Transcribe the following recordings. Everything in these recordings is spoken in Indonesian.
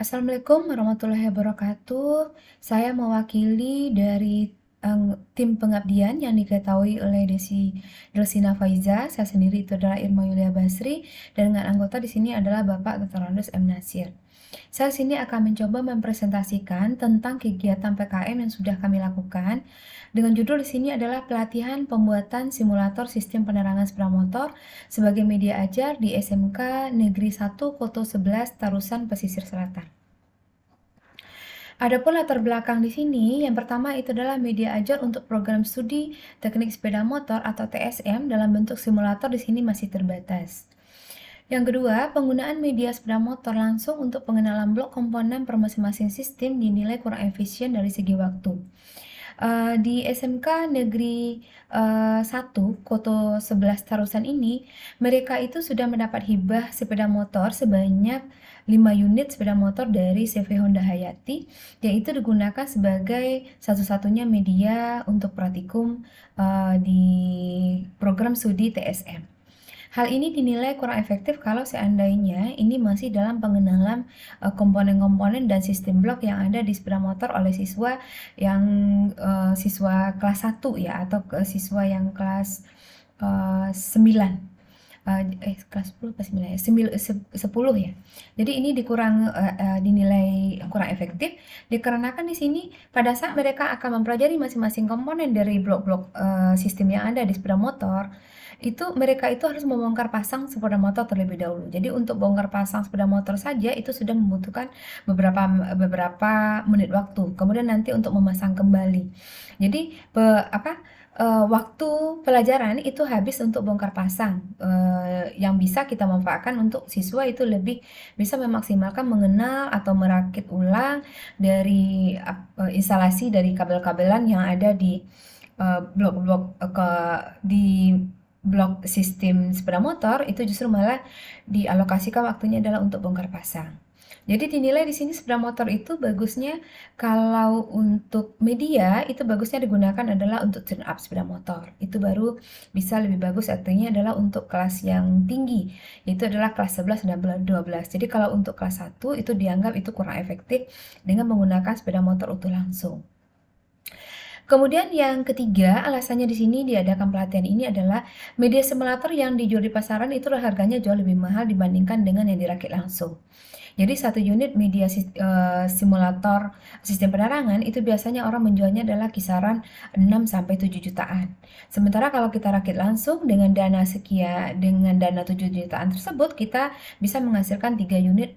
Assalamualaikum warahmatullahi wabarakatuh. Saya mewakili dari tim pengabdian yang diketahui oleh Delsina Faiza. Saya sendiri itu adalah Irma Yulia Basri dan dengan anggota di sini adalah Bapak Dr. Randus M. Nasir. Saya sini akan mencoba mempresentasikan tentang kegiatan PKM yang sudah kami lakukan. Dengan judul di sini adalah pelatihan pembuatan simulator sistem penerangan sepeda motor sebagai media ajar di SMK Negeri 1 Koto 11 Tarusan Pesisir Selatan. Adapun latar belakang di sini, yang pertama itu adalah media ajar untuk program studi teknik sepeda motor atau TSM dalam bentuk simulator di sini masih terbatas. Yang kedua, penggunaan media sepeda motor langsung untuk pengenalan blok komponen per masing-masing sistem dinilai kurang efisien dari segi waktu. Di SMK Negeri 1 Koto 11 Tarusan ini, mereka itu sudah mendapat hibah sepeda motor sebanyak 5 unit sepeda motor dari CV Honda Hayati, yang itu digunakan sebagai satu-satunya media untuk praktikum di program studi TSM. Hal ini dinilai kurang efektif kalau seandainya ini masih dalam pengenalan komponen-komponen dan sistem blok yang ada di sepeda motor oleh siswa yang siswa kelas 1 ya, atau siswa yang kelas 9. Kelas 10 apa 9 ya? 10 ya. Jadi ini dinilai kurang efektif dikarenakan di sini pada saat mereka akan mempelajari masing-masing komponen dari blok-blok sistem yang ada di sepeda motor, itu mereka itu harus membongkar pasang sepeda motor terlebih dahulu. Jadi untuk bongkar pasang sepeda motor saja itu sudah membutuhkan beberapa menit waktu. Kemudian nanti untuk memasang kembali. Jadi waktu pelajaran itu habis untuk bongkar pasang, yang bisa kita manfaatkan untuk siswa itu lebih bisa memaksimalkan mengenal atau merakit ulang dari instalasi dari kabel-kabelan yang ada di blok-blok di blok sistem sepeda motor. Itu justru malah dialokasikan waktunya adalah untuk bongkar pasang. Jadi dinilai di sini sepeda motor itu bagusnya kalau untuk media itu bagusnya digunakan adalah untuk turn up sepeda motor. Itu baru bisa lebih bagus, artinya adalah untuk kelas yang tinggi. Itu adalah kelas 11 dan 12. Jadi kalau untuk kelas 1 itu dianggap itu kurang efektif dengan menggunakan sepeda motor utuh langsung. Kemudian yang ketiga, alasannya di sini diadakan pelatihan ini adalah media simulator yang dijual di pasaran itu harganya jauh lebih mahal dibandingkan dengan yang dirakit langsung. Jadi satu unit media simulator sistem penerangan itu biasanya orang menjualnya adalah kisaran 6 sampai 7 jutaan. Sementara kalau kita rakit langsung dengan dana 7 jutaan tersebut, kita bisa menghasilkan 3 unit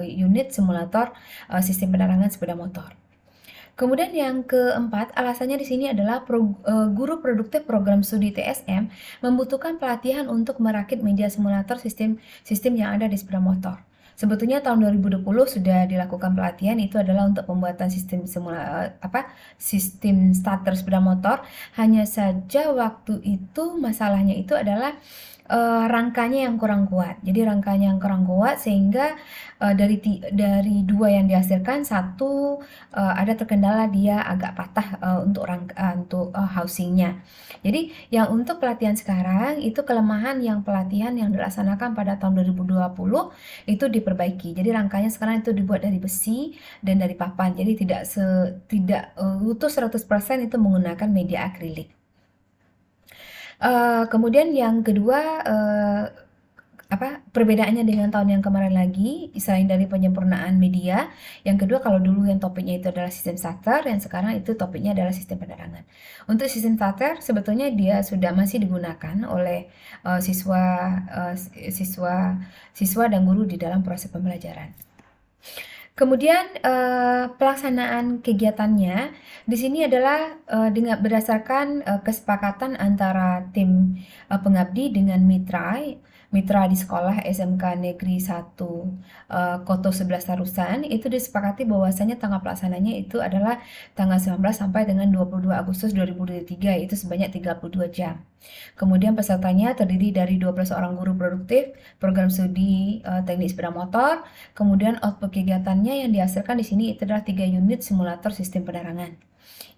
unit simulator sistem penerangan sepeda motor. Kemudian yang keempat, alasannya di sini adalah guru produktif program studi TSM membutuhkan pelatihan untuk merakit media simulator sistem yang ada di sepeda motor. Sebetulnya tahun 2020 sudah dilakukan pelatihan, itu adalah untuk pembuatan sistem starter sepeda motor. Hanya saja waktu itu masalahnya itu adalah rangkanya yang kurang kuat. Jadi rangkanya yang kurang kuat sehingga dari 2 yang dihasilkan, 1 ada terkendala, dia agak patah untuk housingnya. Jadi yang untuk pelatihan sekarang itu kelemahan yang pelatihan yang dilaksanakan pada tahun 2020 itu diperbaiki. Jadi rangkanya sekarang itu dibuat dari besi dan dari papan. Jadi tidak utuh 100% itu menggunakan media akrilik. Kemudian yang kedua, perbedaannya dengan tahun yang kemarin lagi, selain dari penyempurnaan media, yang kedua kalau dulu yang topiknya itu adalah sistem starter, yang sekarang itu topiknya adalah sistem penerangan. Untuk sistem starter sebetulnya dia sudah masih digunakan oleh siswa dan guru di dalam proses pembelajaran. Kemudian pelaksanaan kegiatannya di sini adalah dengan berdasarkan kesepakatan antara tim pengabdi dengan mitra di sekolah SMK Negeri 1 Koto 11 Tarusan. Itu disepakati bahwasanya tanggal pelaksananya itu adalah tanggal 19 sampai dengan 22 Agustus 2023, itu sebanyak 32 jam. Kemudian pesertanya terdiri dari 12 orang guru produktif program studi teknik sepeda motor. Kemudian output kegiatannya yang dihasilkan di sini itu adalah 3 unit simulator sistem penerangan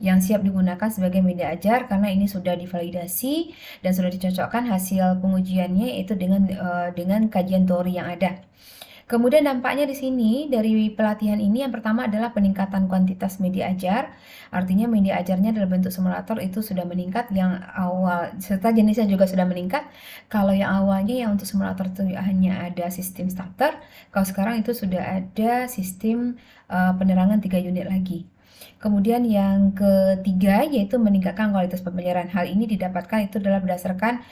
yang siap digunakan sebagai media ajar karena ini sudah divalidasi dan sudah dicocokkan hasil pengujiannya itu dengan kajian teori yang ada. Kemudian dampaknya di sini dari pelatihan ini yang pertama adalah peningkatan kuantitas media ajar. Artinya media ajarnya dalam bentuk simulator itu sudah meningkat, yang awal serta jenisnya juga sudah meningkat. Kalau yang awalnya yang untuk simulator itu hanya ada sistem starter, kalau sekarang itu sudah ada sistem penerangan 3 unit lagi. Kemudian yang ketiga yaitu meningkatkan kualitas pembelajaran. Hal ini didapatkan itu adalah berdasarkan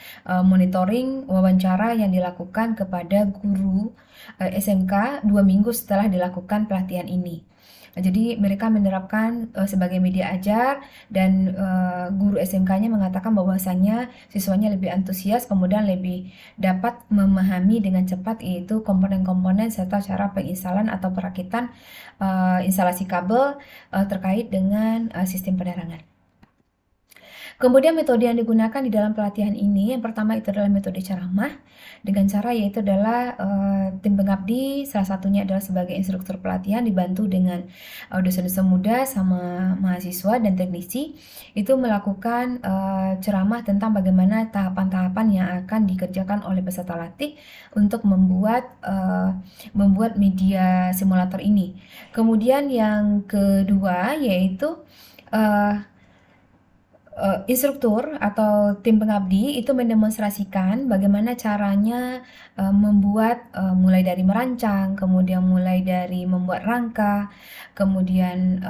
monitoring wawancara yang dilakukan kepada guru SMK 2 minggu setelah dilakukan pelatihan ini. Jadi mereka menerapkan sebagai media ajar, dan guru SMK-nya mengatakan bahwasannya siswanya lebih antusias, kemudian lebih dapat memahami dengan cepat yaitu komponen-komponen serta cara penginstalan atau perakitan instalasi kabel terkait dengan sistem penerangan. Kemudian metode yang digunakan di dalam pelatihan ini, yang pertama itu adalah metode ceramah, dengan cara yaitu adalah tim pengabdi, salah satunya adalah sebagai instruktur pelatihan dibantu dengan dosen-dosen muda sama mahasiswa dan teknisi, itu melakukan ceramah tentang bagaimana tahapan-tahapan yang akan dikerjakan oleh peserta latih untuk membuat media simulator ini. Kemudian yang kedua yaitu instruktur atau tim pengabdi itu mendemonstrasikan bagaimana caranya membuat mulai dari merancang, kemudian mulai dari membuat rangka, kemudian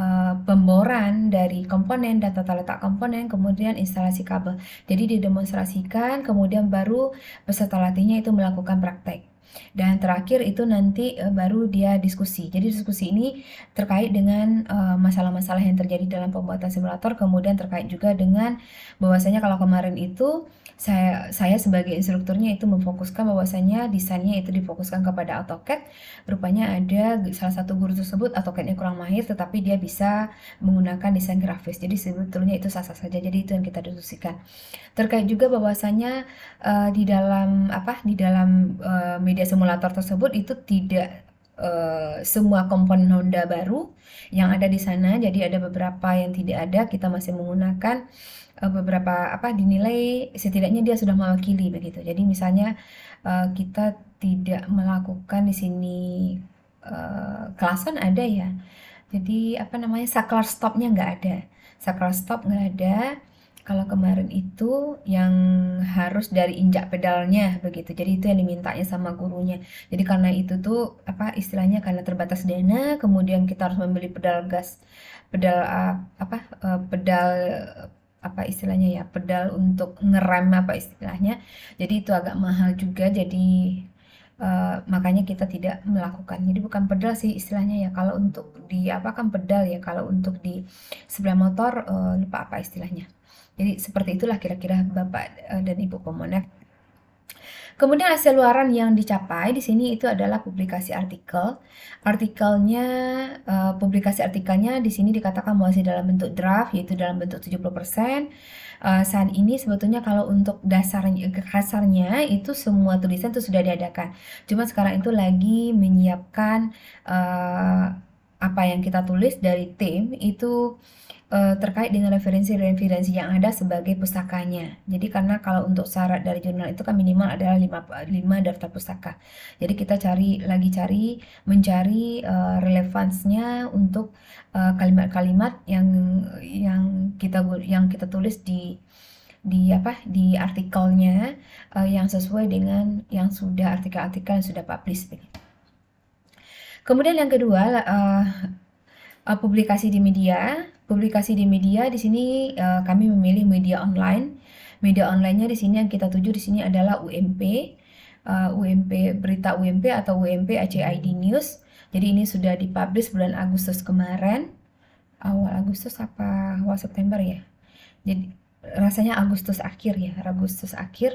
pemboran dari komponen dan tata letak komponen, kemudian instalasi kabel. Jadi didemonstrasikan, kemudian baru peserta latihnya itu melakukan praktek. Dan terakhir itu nanti baru dia diskusi. Jadi diskusi ini terkait dengan masalah-masalah yang terjadi dalam pembuatan simulator, kemudian terkait juga dengan bahwasanya kalau kemarin itu saya sebagai instrukturnya itu memfokuskan bahwasanya desainnya itu difokuskan kepada AutoCAD. Rupanya ada salah satu guru tersebut AutoCAD-nya kurang mahir, tetapi dia bisa menggunakan desain grafis. Jadi sebetulnya itu sah-sah saja. Jadi itu yang kita diskusikan. Terkait juga bahwasanya di dalam media simulator tersebut itu tidak semua komponen Honda baru yang ada di sana. Jadi ada beberapa yang tidak ada, kita masih menggunakan beberapa dinilai setidaknya dia sudah mewakili begitu. Jadi misalnya kita tidak melakukan di sini Klason ada ya. Jadi saklar stopnya nggak ada. Saklar stop nggak ada. Kalau kemarin itu yang harus dari injak pedalnya begitu. Jadi itu yang dimintanya sama gurunya. Jadi karena itu tuh istilahnya karena terbatas dana, kemudian kita harus membeli pedal gas, pedal pedal istilahnya ya, pedal untuk ngerem istilahnya. Jadi itu agak mahal juga. Jadi makanya kita tidak melakukan. Jadi bukan pedal sih istilahnya ya. Kalau untuk di kan pedal ya. Kalau untuk di sebelah motor lupa istilahnya. Jadi seperti itulah kira-kira Bapak dan Ibu Pemonek. Kemudian hasil luaran yang dicapai di sini itu adalah publikasi artikel. Publikasi artikelnya di sini dikatakan masih dalam bentuk draft, yaitu dalam bentuk 70%. Saat ini sebetulnya kalau untuk kasarnya itu semua tulisan itu sudah diadakan. Cuma sekarang itu lagi menyiapkan apa yang kita tulis dari tim itu terkait dengan referensi-referensi yang ada sebagai pustakanya. Jadi karena kalau untuk syarat dari jurnal itu kan minimal adalah 5 daftar pustaka. Jadi kita mencari relevansnya untuk kalimat-kalimat yang kita tulis di artikelnya yang sesuai dengan yang sudah artikel-artikel yang sudah publish begitu. Kemudian yang kedua publikasi di media. Publikasi di media di sini kami memilih media online. Media online-nya di sini yang kita tuju di sini adalah UMP, berita UMP atau UMP ACID News. Jadi ini sudah dipublish bulan Agustus kemarin, awal Agustus awal September ya. Jadi rasanya Agustus akhir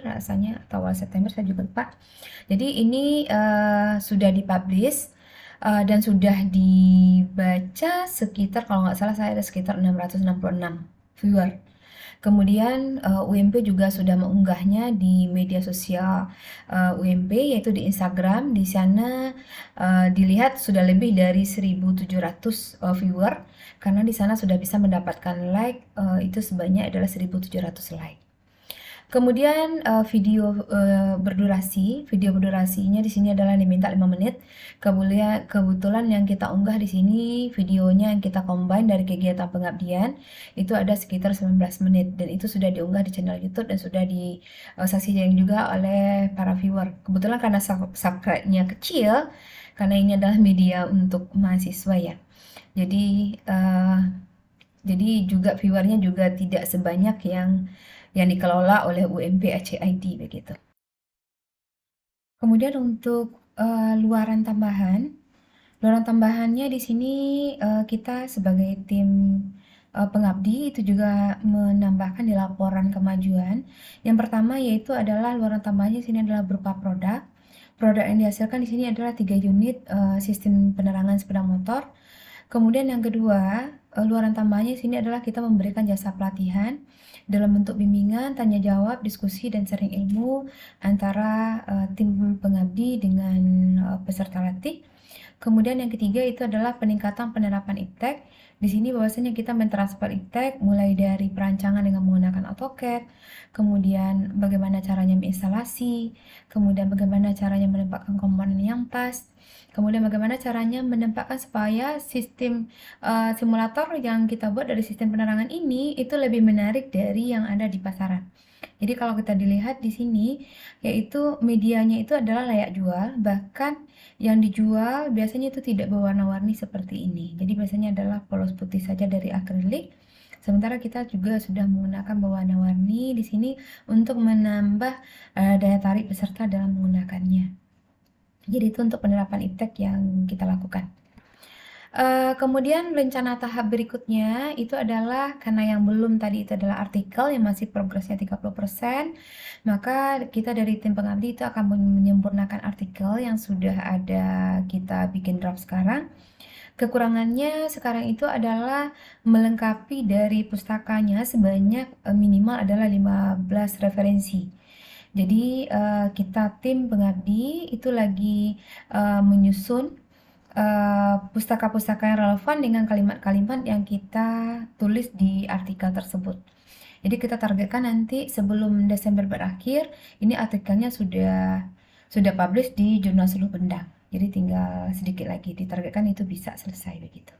rasanya, atau awal September saya juga lupa. Jadi ini sudah dipublish. Dan sudah dibaca sekitar, kalau nggak salah saya ada sekitar 666 viewer. Kemudian UMP juga sudah mengunggahnya di media sosial UMP, yaitu di Instagram. Di sana dilihat sudah lebih dari 1.700 viewer, karena di sana sudah bisa mendapatkan like itu sebanyak adalah 1.700 like. Kemudian video berdurasinya di sini adalah diminta 5 menit. Kebetulan yang kita unggah di sini videonya yang kita combine dari kegiatan pengabdian itu ada sekitar 19 menit dan itu sudah diunggah di channel YouTube dan sudah disaksikan juga oleh para viewer. Kebetulan karena subscribe-nya kecil, karena ini adalah media untuk mahasiswa ya. Jadi juga viewernya juga tidak sebanyak yang dikelola oleh UMP Aceh ID begitu. Kemudian untuk luaran tambahannya di sini kita sebagai tim pengabdi itu juga menambahkan di laporan kemajuan. Yang pertama yaitu adalah luaran tambahannya di sini adalah berupa produk. Produk yang dihasilkan di sini adalah 3 unit sistem penerangan sepeda motor. Kemudian yang kedua, luaran tambahannya di sini adalah kita memberikan jasa pelatihan dalam bentuk bimbingan, tanya jawab, diskusi, dan sharing ilmu antara tim pengabdi dengan peserta latih. Kemudian yang ketiga itu adalah peningkatan penerapan iptek. Di sini bahwasanya kita mentransfer iptek mulai dari perancangan dengan menggunakan AutoCAD, kemudian bagaimana caranya menginstalasi, kemudian bagaimana caranya menempatkan komponen yang pas, kemudian bagaimana caranya menempatkan supaya sistem simulator yang kita buat dari sistem penerangan ini itu lebih menarik dari yang ada di pasaran. Jadi kalau kita dilihat di sini, yaitu medianya itu adalah layak jual, bahkan yang dijual biasanya itu tidak berwarna-warni seperti ini. Jadi biasanya adalah polos putih saja dari akrilik. Sementara kita juga sudah menggunakan berwarna-warni di sini untuk menambah daya tarik peserta dalam menggunakannya. Jadi itu untuk penerapan iptek yang kita lakukan. Kemudian rencana tahap berikutnya itu adalah karena yang belum tadi itu adalah artikel yang masih progresnya 30%, maka kita dari tim pengabdi itu akan menyempurnakan artikel yang sudah ada kita bikin draft sekarang. Kekurangannya sekarang itu adalah melengkapi dari pustakanya sebanyak minimal adalah 15 referensi. Jadi kita tim pengabdi itu lagi menyusun pustaka-pustaka yang relevan dengan kalimat-kalimat yang kita tulis di artikel tersebut. Jadi kita targetkan nanti sebelum Desember berakhir, ini artikelnya sudah publish di Jurnal Sudut Bendang. Jadi tinggal sedikit lagi, ditargetkan itu bisa selesai begitu.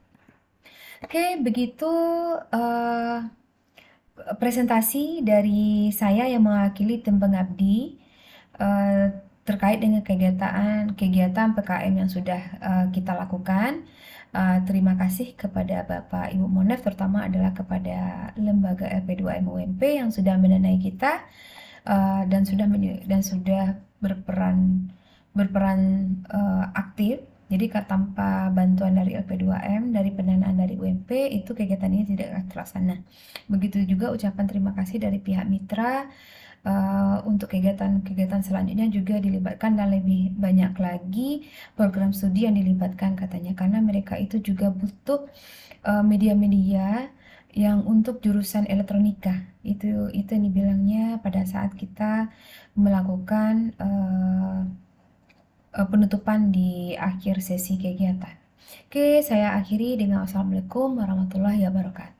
Oke, begitu presentasi dari saya yang mewakili tim pengabdi terkait dengan kegiatan PKM yang sudah kita lakukan. Terima kasih kepada Bapak Ibu Monef, terutama adalah kepada lembaga LP2M UMP yang sudah mendanai kita dan sudah berperan aktif. Jadi tanpa bantuan dari LP2M, dari pendanaan dari UMP, itu kegiatan ini tidak akan terlaksana. Begitu juga ucapan terima kasih dari pihak mitra untuk kegiatan selanjutnya juga dilibatkan dan lebih banyak lagi program studi yang dilibatkan katanya, karena mereka itu juga butuh media-media yang untuk jurusan elektronika. Itu yang dibilangnya pada saat kita melakukan penutupan di akhir sesi kegiatan. Oke, saya akhiri dengan wassalamualaikum warahmatullahi wabarakatuh.